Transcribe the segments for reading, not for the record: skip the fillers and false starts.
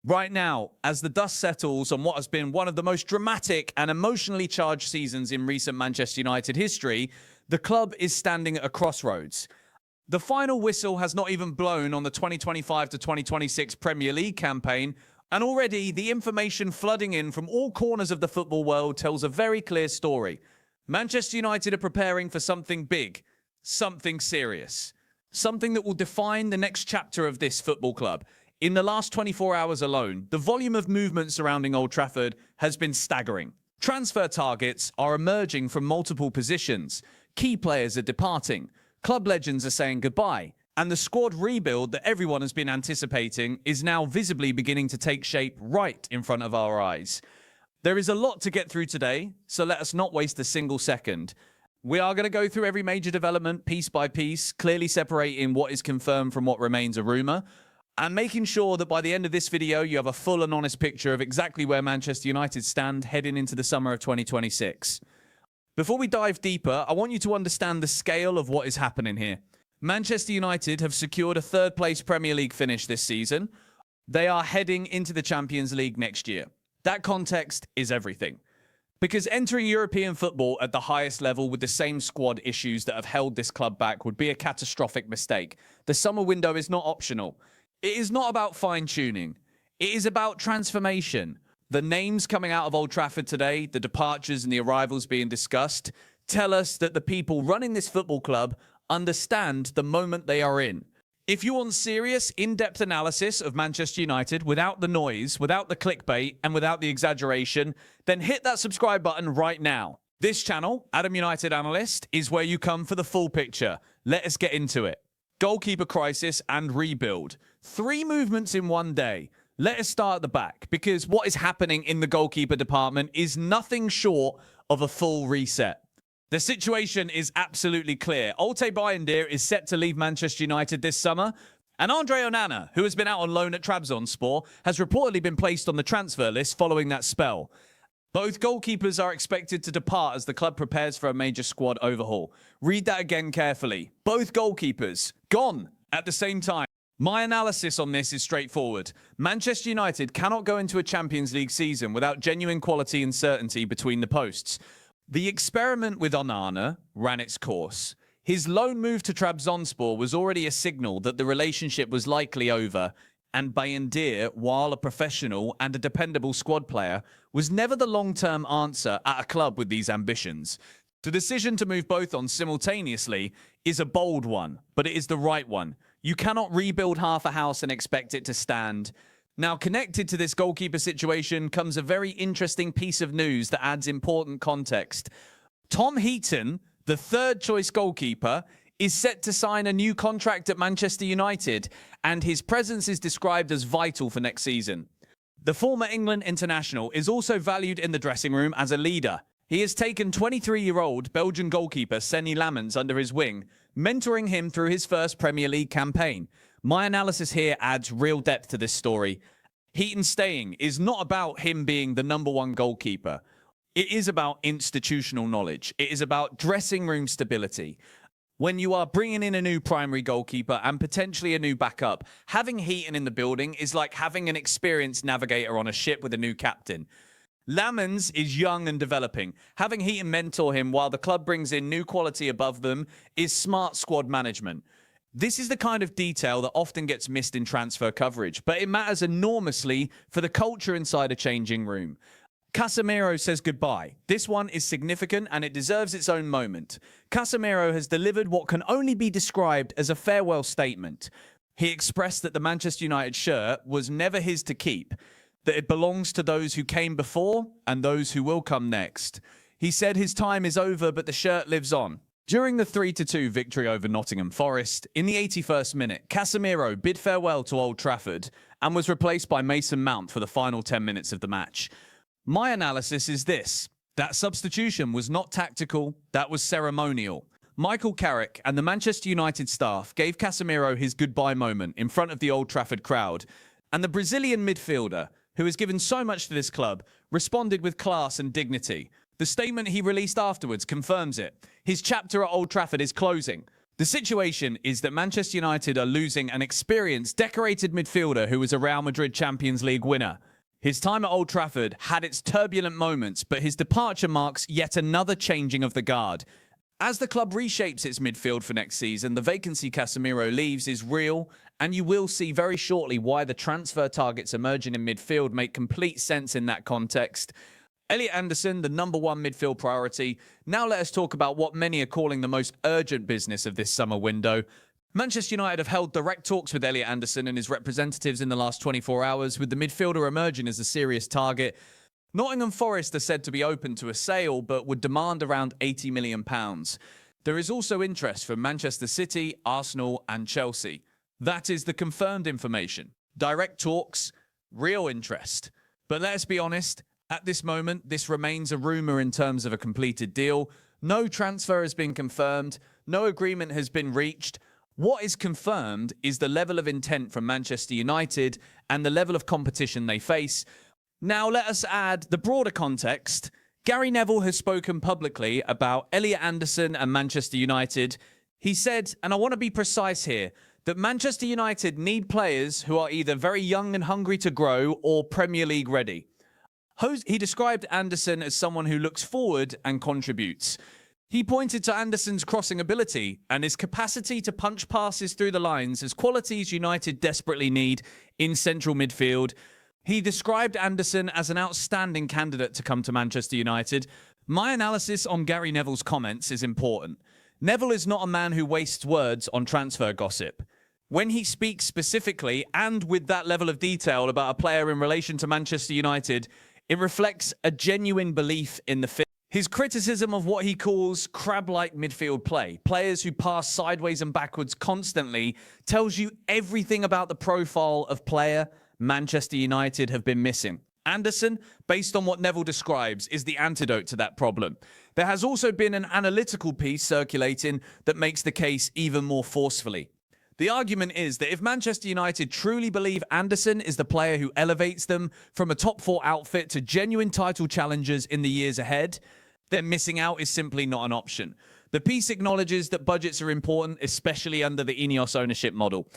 Right now, as the dust settles on what has been one of the most dramatic and emotionally charged seasons in recent Manchester United history, the club is standing at a crossroads. The final whistle has not even blown on the 2025 to 2026 Premier League campaign, and already the information flooding in from all corners of the football world tells a very clear story. Manchester United are preparing for something big, something serious, something that will define the next chapter of this football club. In the last 24 hours alone, the volume of movement surrounding Old Trafford has been staggering. Transfer targets are emerging from multiple positions. Key players are departing. Club legends are saying goodbye. And the squad rebuild that everyone has been anticipating is now visibly beginning to take shape right in front of our eyes. There is a lot to get through today, so let us not waste a single second. We are going to go through every major development piece by piece, clearly separating what is confirmed from what remains a rumour, and making sure that by the end of this video, you have a full and honest picture of exactly where Manchester United stand heading into the summer of 2026. Before we dive deeper, I want you to understand the scale of what is happening here. Manchester United have secured a third-place Premier League finish this season. They are heading into the Champions League next year. That context is everything. Because entering European football at the highest level with the same squad issues that have held this club back would be a catastrophic mistake. The summer window is not optional. It is not about fine-tuning. It is about transformation. The names coming out of Old Trafford today, the departures and the arrivals being discussed, tell us that the people running this football club understand the moment they are in. If you want serious, in-depth analysis of Manchester United without the noise, without the clickbait, and without the exaggeration, then hit that subscribe button right now. This channel, Adam United Analyst, is where you come for the full picture. Let us get into it. Goalkeeper crisis and rebuild. 3 movements in one day. Let us start at the back, because what is happening in the goalkeeper department is nothing short of a full reset. The situation is absolutely clear. Onana Bayindir is set to leave Manchester United this summer, and Andre Onana, who has been out on loan at Trabzonspor, has reportedly been placed on the transfer list following that spell. Both goalkeepers are expected to depart as the club prepares for a major squad overhaul. Read that again carefully. Both goalkeepers gone at the same time. My analysis on this is straightforward. Manchester United cannot go into a Champions League season without genuine quality and certainty between the posts. The experiment with Onana ran its course. His loan move to Trabzonspor was already a signal that the relationship was likely over, and Bayindir, while a professional and a dependable squad player, was never the long-term answer at a club with these ambitions. The decision to move both on simultaneously is a bold one, but it is the right one. You cannot rebuild half a house and expect it to stand. Now, connected to this goalkeeper situation comes a very interesting piece of news that adds important context. Tom Heaton, the third-choice goalkeeper, is set to sign a new contract at Manchester United, and his presence is described as vital for next season. The former England international is also valued in the dressing room as a leader. He has taken 23-year-old Belgian goalkeeper Senny Lammens under his wing, mentoring him through his first Premier League campaign. My analysis here adds real depth to this story. Heaton staying is not about him being the #1 goalkeeper. It is about institutional knowledge. It is about dressing room stability. When you are bringing in a new primary goalkeeper and potentially a new backup, having Heaton in the building is like having an experienced navigator on a ship with a new captain. Lammens is young and developing. Having Heaton mentor him while the club brings in new quality above them is smart squad management. This is the kind of detail that often gets missed in transfer coverage, but it matters enormously for the culture inside a changing room. Casemiro says goodbye. This one is significant and it deserves its own moment. Casemiro has delivered what can only be described as a farewell statement. He expressed that the Manchester United shirt was never his to keep, that it belongs to those who came before and those who will come next. He said his time is over, but the shirt lives on. During the 3-2 victory over Nottingham Forest, in the 81st minute, Casemiro bid farewell to Old Trafford and was replaced by Mason Mount for the final 10 minutes of the match. My analysis is this: that substitution was not tactical, that was ceremonial. Michael Carrick and the Manchester United staff gave Casemiro his goodbye moment in front of the Old Trafford crowd, and the Brazilian midfielder, who has given so much to this club, responded with class and dignity. The statement he released afterwards confirms it. His chapter at Old Trafford is closing. The situation is that Manchester United are losing an experienced, decorated midfielder who was a Real Madrid Champions League winner. His time at Old Trafford had its turbulent moments, but his departure marks yet another changing of the guard. As the club reshapes its midfield for next season, the vacancy Casemiro leaves is real, and you will see very shortly why the transfer targets emerging in midfield make complete sense in that context. Elliot Anderson, the #1 midfield priority. Now let us talk about what many are calling the most urgent business of this summer window. Manchester United have held direct talks with Elliot Anderson and his representatives in the last 24 hours, with the midfielder emerging as a serious target. Nottingham Forest are said to be open to a sale, but would demand around £80 million. There is also interest from Manchester City, Arsenal and Chelsea. That is the confirmed information. Direct talks, real interest. But let's be honest, at this moment, this remains a rumour in terms of a completed deal. No transfer has been confirmed. No agreement has been reached. What is confirmed is the level of intent from Manchester United and the level of competition they face. Now, let us add the broader context. Gary Neville has spoken publicly about Elliot Anderson and Manchester United. He said, and I want to be precise here, that Manchester United need players who are either very young and hungry to grow or Premier League ready. He described Anderson as someone who looks forward and contributes. He pointed to Anderson's crossing ability and his capacity to punch passes through the lines as qualities United desperately need in central midfield. He described Anderson as an outstanding candidate to come to Manchester United. My analysis on Gary Neville's comments is important. Neville is not a man who wastes words on transfer gossip. When he speaks specifically and with that level of detail about a player in relation to Manchester United, it reflects a genuine belief in the fit. His criticism of what he calls crab-like midfield play, players who pass sideways and backwards constantly, tells you everything about the profile of player Manchester United have been missing. Anderson, based on what Neville describes, is the antidote to that problem. There has also been an analytical piece circulating that makes the case even more forcefully. The argument is that if Manchester United truly believe Anderson is the player who elevates them from a top-4 outfit to genuine title challengers in the years ahead, then missing out is simply not an option. The piece acknowledges that budgets are important, especially under the Ineos ownership model.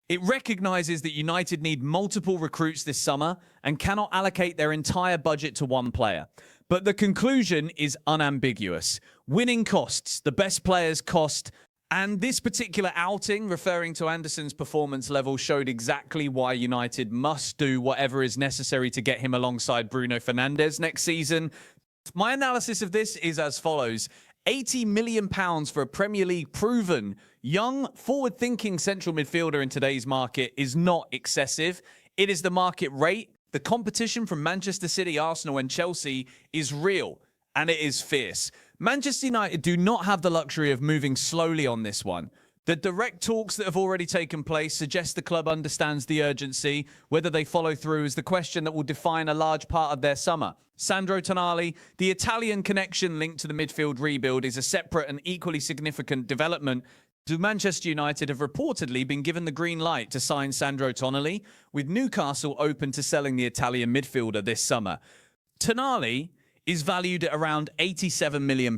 It recognises that United need multiple recruits this summer and cannot allocate their entire budget to one player. But the conclusion is unambiguous. Winning costs, the best players cost. And this particular outing, referring to Anderson's performance level, showed exactly why United must do whatever is necessary to get him alongside Bruno Fernandes next season. My analysis of this is as follows. £80 million for a Premier League proven, young, forward-thinking central midfielder in today's market is not excessive. It is the market rate. The competition from Manchester City, Arsenal and Chelsea is real, and it is fierce. Manchester United do not have the luxury of moving slowly on this one. The direct talks that have already taken place suggest the club understands the urgency. Whether they follow through is the question that will define a large part of their summer. Sandro Tonali, the Italian connection linked to the midfield rebuild, is a separate and equally significant development. Manchester United have reportedly been given the green light to sign Sandro Tonali, with Newcastle open to selling the Italian midfielder this summer. Tonali is valued at around £87 million.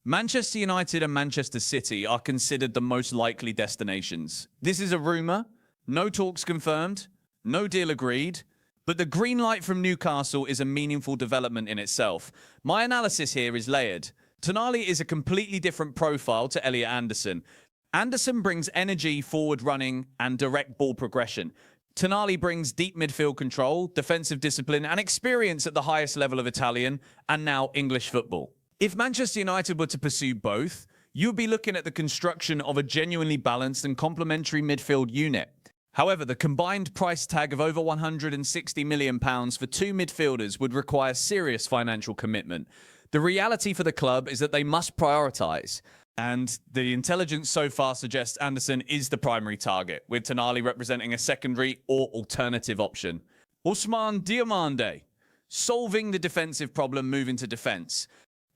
Manchester United and Manchester City are considered the most likely destinations. This is a rumour, no talks confirmed, no deal agreed, but the green light from Newcastle is a meaningful development in itself. My analysis here is layered. Tonali is a completely different profile to Elliot Anderson. Anderson brings energy, forward running, and direct ball progression. Tonali brings deep midfield control, defensive discipline, and experience at the highest level of Italian and now English football. If Manchester United were to pursue both, you would be looking at the construction of a genuinely balanced and complementary midfield unit. However, the combined price tag of over £160 million for two midfielders would require serious financial commitment. The reality for the club is that they must prioritise. And the intelligence so far suggests Anderson is the primary target, with Tonali representing a secondary or alternative option. Ousmane Diomande, solving the defensive problem, moving to defence.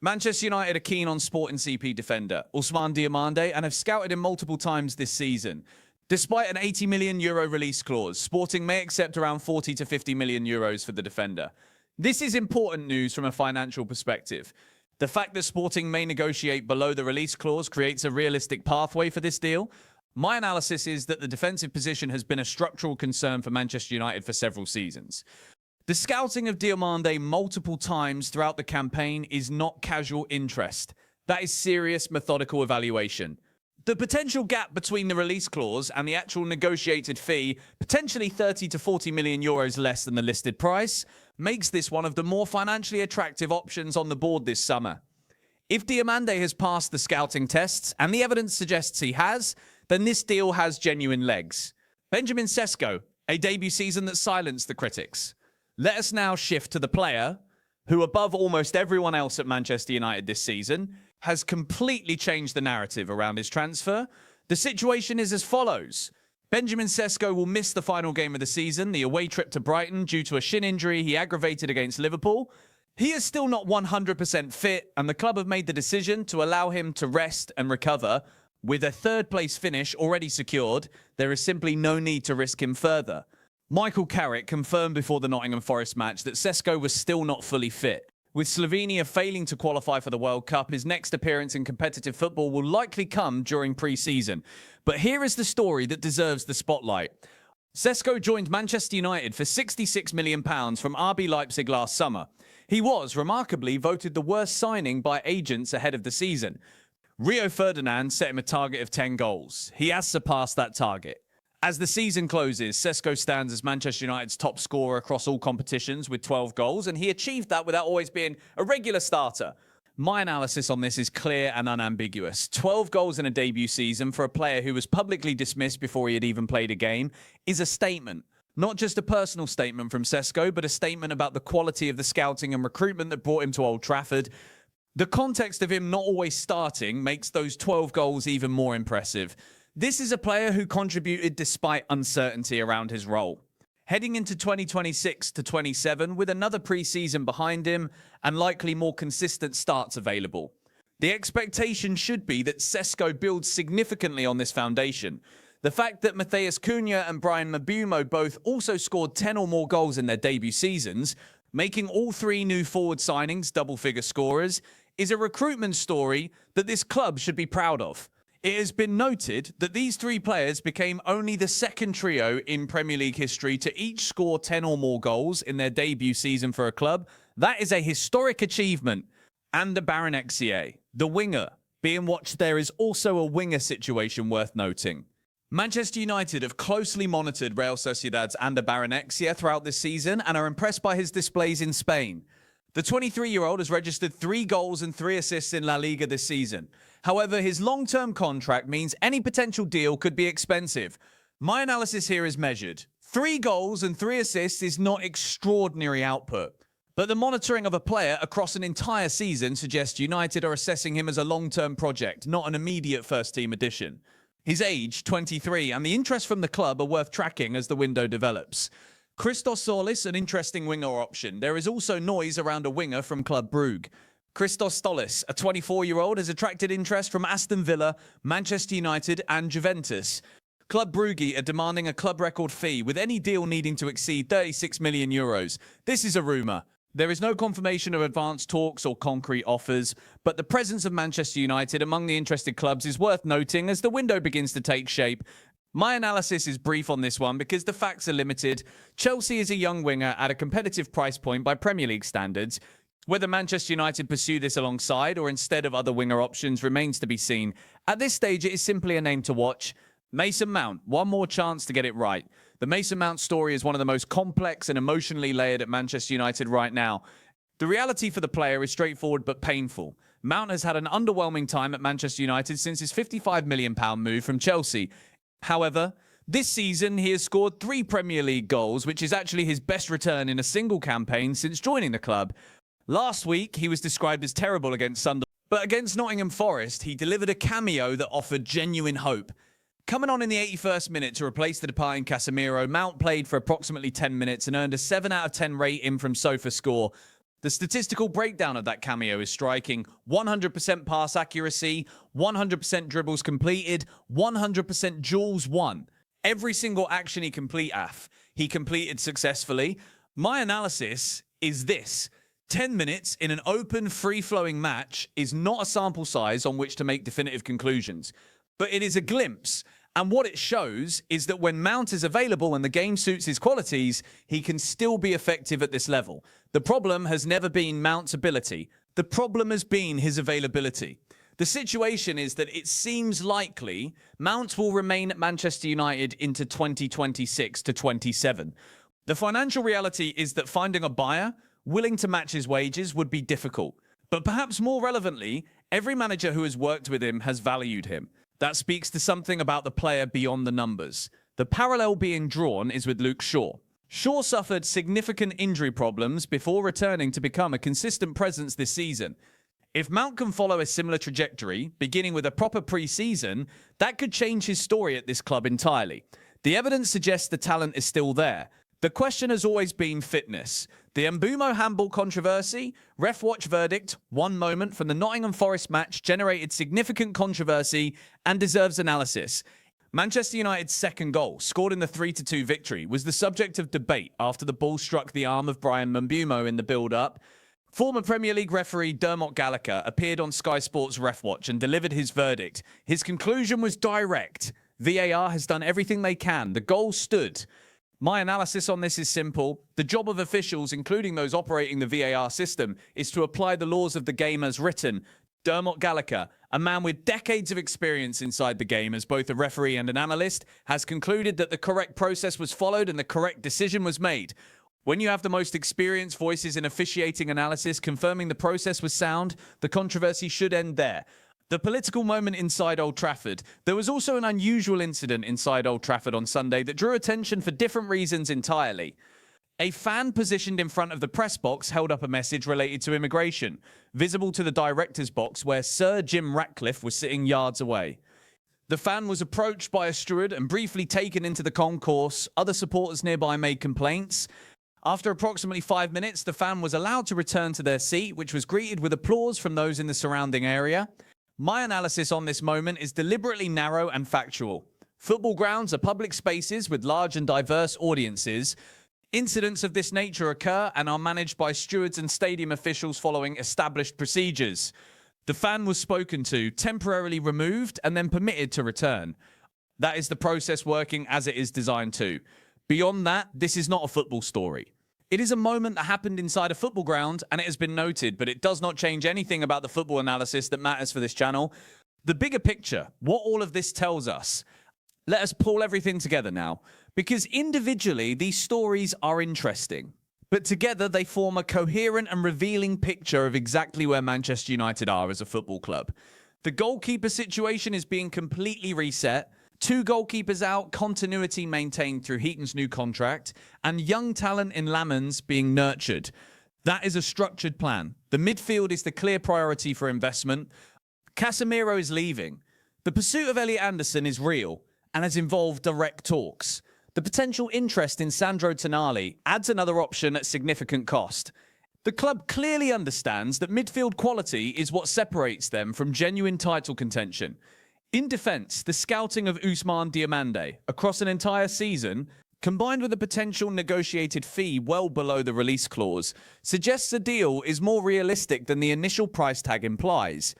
Manchester United are keen on Sporting CP defender Ousmane Diomande and have scouted him multiple times this season. Despite an €80 million release clause, Sporting may accept around €40 to €50 million for the defender. This is important news from a financial perspective. The fact that Sporting may negotiate below the release clause creates a realistic pathway for this deal. My analysis is that the defensive position has been a structural concern for Manchester United for several seasons. The scouting of Diomande multiple times throughout the campaign is not casual interest. That is serious, methodical evaluation. The potential gap between the release clause and the actual negotiated fee, potentially 30 to 40 million euros less than the listed price, makes this one of the more financially attractive options on the board this summer. If Diomande has passed the scouting tests, and the evidence suggests he has, then this deal has genuine legs. Benjamin Sesko, a debut season that silenced the critics. Let us now shift to the player who, above almost everyone else at Manchester United this season, has completely changed the narrative around his transfer. The situation is as follows. Benjamin Sesko will miss the final game of the season, the away trip to Brighton, due to a shin injury he aggravated against Liverpool. He is still not 100% fit, and the club have made the decision to allow him to rest and recover. With a third-place finish already secured, there is simply no need to risk him further. Michael Carrick confirmed before the Nottingham Forest match that Sesko was still not fully fit. With Slovenia failing to qualify for the World Cup, his next appearance in competitive football will likely come during pre-season. But here is the story that deserves the spotlight. Sesko joined Manchester United for £66 million from RB Leipzig last summer. He was, remarkably, voted the worst signing by agents ahead of the season. Rio Ferdinand set him a target of 10 goals. He has surpassed that target. As the season closes, Sesko stands as Manchester United's top scorer across all competitions with 12 goals, and he achieved that without always being a regular starter. My analysis on this is clear and unambiguous. 12 goals in a debut season for a player who was publicly dismissed before he had even played a game is a statement. Not just a personal statement from Sesko, but a statement about the quality of the scouting and recruitment that brought him to Old Trafford. The context of him not always starting makes those 12 goals even more impressive. This is a player who contributed despite uncertainty around his role. Heading into 2026 to 27 with another pre-season behind him and likely more consistent starts available. The expectation should be that Sesko builds significantly on this foundation. The fact that Matheus Cunha and Brian Mbeumo both also scored 10 or more goals in their debut seasons, making all three new forward signings double-figure scorers, is a recruitment story that this club should be proud of. It has been noted that these three players became only the second trio in Premier League history to each score 10 or more goals in their debut season for a club. That is a historic achievement. And the Bayindir, the winger, being watched there is also a winger situation worth noting. Manchester United have closely monitored Real Sociedad's Ander Bayindir throughout this season and are impressed by his displays in Spain. The 23-year-old has registered 3 goals and 3 assists in La Liga this season. However, his long-term contract means any potential deal could be expensive. My analysis here is measured. 3 goals and 3 assists is not extraordinary output. But the monitoring of a player across an entire season suggests United are assessing him as a long-term project, not an immediate first-team addition. His age, 23, and the interest from the club are worth tracking as the window develops. Christos Solis, an interesting winger option. There is also noise around a winger from Club Brugge. Christos Solis, a 24-year-old, has attracted interest from Aston Villa, Manchester United and Juventus. Club Brugge are demanding a club record fee, with any deal needing to exceed 36 million euros. This is a rumour. There is no confirmation of advanced talks or concrete offers, but the presence of Manchester United among the interested clubs is worth noting as the window begins to take shape. My analysis is brief on this one because the facts are limited. Chelsea is a young winger at a competitive price point by Premier League standards. Whether Manchester United pursue this alongside or instead of other winger options remains to be seen. At this stage, it is simply a name to watch. Mason Mount, one more chance to get it right. The Mason Mount story is one of the most complex and emotionally layered at Manchester United right now. The reality for the player is straightforward but painful. Mount has had an underwhelming time at Manchester United since his £55 million move from Chelsea. However, this season he has scored 3 Premier League goals, which is actually his best return in a single campaign since joining the club. Last week, he was described as terrible against Sunderland, but against Nottingham Forest, he delivered a cameo that offered genuine hope. Coming on in the 81st minute to replace the departing Casemiro, Mount played for approximately 10 minutes and earned a 7 out of 10 rating from SofaScore. The statistical breakdown of that cameo is striking. 100% pass accuracy, 100% dribbles completed, 100% duels won. Every single action he completed successfully. My analysis is this. 10 minutes in an open, free-flowing match is not a sample size on which to make definitive conclusions, but it is a glimpse. And what it shows is that when Mount is available and the game suits his qualities, he can still be effective at this level. The problem has never been Mount's ability. The problem has been his availability. The situation is that it seems likely Mount will remain at Manchester United into 2026 to 27. The financial reality is that finding a buyer willing to match his wages would be difficult. But perhaps more relevantly, every manager who has worked with him has valued him. That speaks to something about the player beyond the numbers. The parallel being drawn is with Luke Shaw. Shaw suffered significant injury problems before returning to become a consistent presence this season. If Mount can follow a similar trajectory, beginning with a proper pre-season, that could change his story at this club entirely. The evidence suggests the talent is still there. The question has always been fitness. The Mbeumo handball controversy, ref watch verdict, one moment from the Nottingham Forest match generated significant controversy and deserves analysis. Manchester United's second goal, scored in the 3-2 victory, was the subject of debate after the ball struck the arm of Bryan Mbeumo in the build-up. Former Premier League referee Dermot Gallagher appeared on Sky Sports Ref Watch and delivered his verdict. His conclusion was direct. VAR has done everything they can. The goal stood. My analysis on this is simple. The job of officials, including those operating the VAR system, is to apply the laws of the game as written. Dermot Gallagher, a man with decades of experience inside the game as both a referee and an analyst, has concluded that the correct process was followed and the correct decision was made. When you have the most experienced voices in officiating analysis confirming the process was sound, the controversy should end there. The political moment inside Old Trafford. There was also an unusual incident inside Old Trafford on Sunday that drew attention for different reasons entirely. A fan positioned in front of the press box held up a message related to immigration, visible to the director's box where Sir Jim Ratcliffe was sitting yards away. The fan was approached by a steward and briefly taken into the concourse. Other supporters nearby made complaints. After approximately 5 minutes, the fan was allowed to return to their seat, which was greeted with applause from those in the surrounding area. My analysis on this moment is deliberately narrow and factual. Football grounds are public spaces with large and diverse audiences. Incidents of this nature occur and are managed by stewards and stadium officials following established procedures. The fan was spoken to, temporarily removed, and then permitted to return. That is the process working as it is designed to. Beyond that, this is not a football story. It is a moment that happened inside a football ground, and it has been noted, but it does not change anything about the football analysis that matters for this channel. The bigger picture, what all of this tells us. Let us pull everything together now, because individually these stories are interesting, but together they form a coherent and revealing picture of exactly where Manchester United are as a football club. The goalkeeper situation is being completely reset. 2 goalkeepers out, continuity maintained through Heaton's new contract, and young talent in Lamens being nurtured. That is a structured plan. The midfield is the clear priority for investment. Casemiro is leaving. The pursuit of Elliot Anderson is real and has involved direct talks. The potential interest in Sandro Tonali adds another option at significant cost. The club clearly understands that midfield quality is what separates them from genuine title contention. In defence, the scouting of Ousmane Diomande across an entire season, combined with a potential negotiated fee well below the release clause, suggests a deal is more realistic than the initial price tag implies.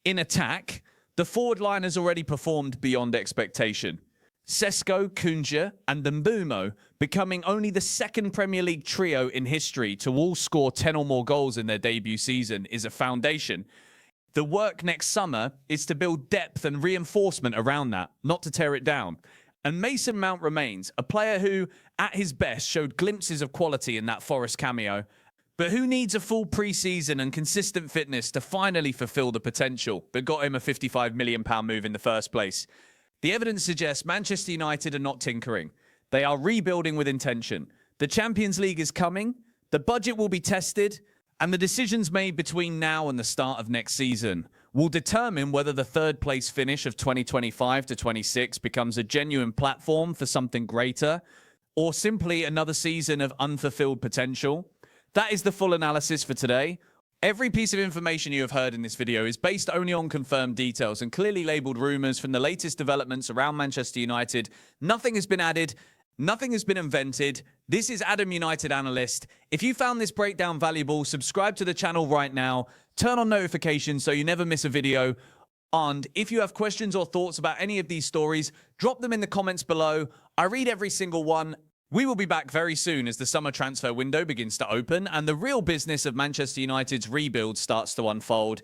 In attack, the forward line has already performed beyond expectation. Sesko, Kunja and Mbeumo becoming only the second Premier League trio in history to all score 10 or more goals in their debut season is a foundation. The work next summer is to build depth and reinforcement around that, not to tear it down. And Mason Mount remains a player who, at his best, showed glimpses of quality in that Forest cameo, but who needs a full pre-season and consistent fitness to finally fulfill the potential that got him a £55 million move in the first place. The evidence suggests Manchester United are not tinkering. They are rebuilding with intention. The Champions League is coming, the budget will be tested, and the decisions made between now and the start of next season will determine whether the third place finish of 2025 to 26 becomes a genuine platform for something greater, or simply another season of unfulfilled potential. That is the full analysis for today. Every piece of information you have heard in this video is based only on confirmed details and clearly labelled rumours from the latest developments around Manchester United. Nothing has been added, Nothing has been invented. This is Adam United Analyst. If you found this breakdown valuable, subscribe to the channel right now. Turn on notifications so you never miss a video. And if you have questions or thoughts about any of these stories, drop them in the comments below. I read every single one. We will be back very soon as the summer transfer window begins to open and the real business of Manchester United's rebuild starts to unfold.